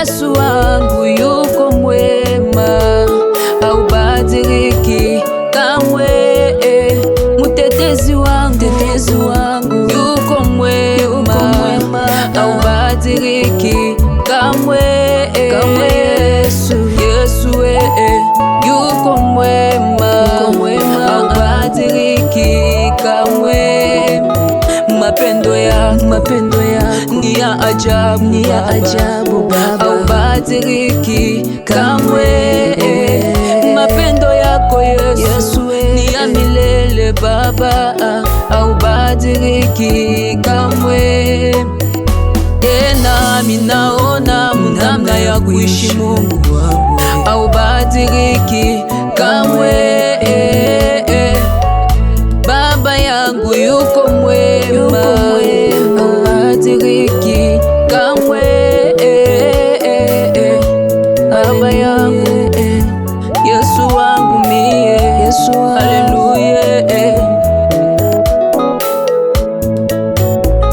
Yesu wangu yuko mwema, haubadiliki kamwe. Mtetezi wangu yuko mwema, haubadiliki kamwe. Yesu yuko mwema, haubadiliki kamwe. Mapendo ya ni ya ajabu Baba, haubadiliki kamwe. Mapendo yako Yesu ni ya milele Baba, haubadiliki kamwe. Nami naona namna ya kuishi Mungu wangu, haubadiliki kamwe. Baba yangu yuko mwema, haubadiliki kamwe. Baba yangu Yesu wangu mie, haleluya.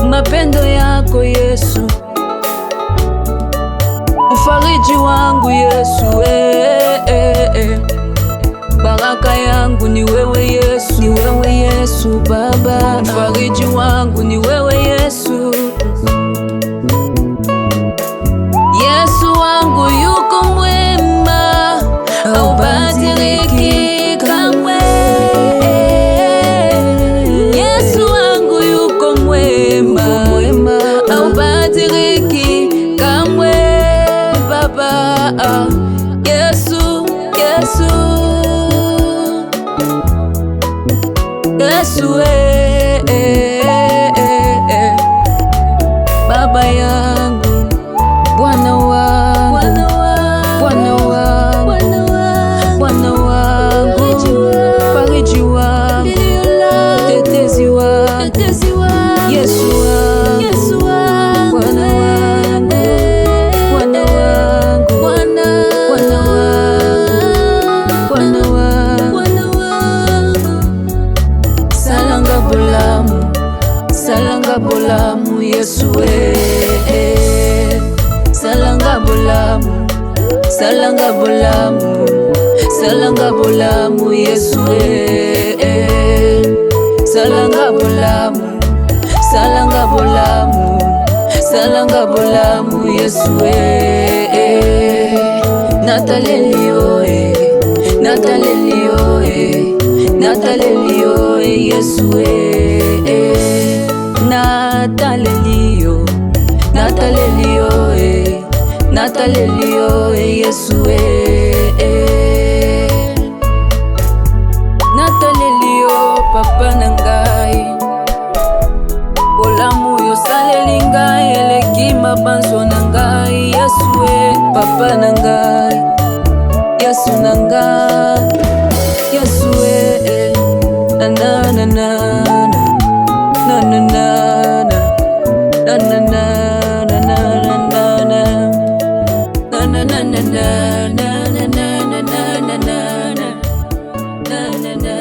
Mapendo yako Yesu, mfariji wangu Yesu, baraka yangu ni wewe Yesu, Baba, mfariji wangu ni wewe Yesu. Yesu wangu yuko mwema, haubadiliki kamwe. Yesu wangu yuko mwema, haubadiliki kamwe. Baba Yesu Baba yangu, Bwana wangu, fariji wangu, tetezi wangu, Yesu wangu, Bwana wangu. Salanga bolamu Yesu, salanga bolamu Yesu, salanga bolamu Yesu, natalelio Yesu, natalelio Yesu, natalelio papa nangai, bolamu yo saleli ngai, eleki mabanzo nangai Yesu, papa nangai, Yesu nangai, Yesu na na na na na na na na na. Na na na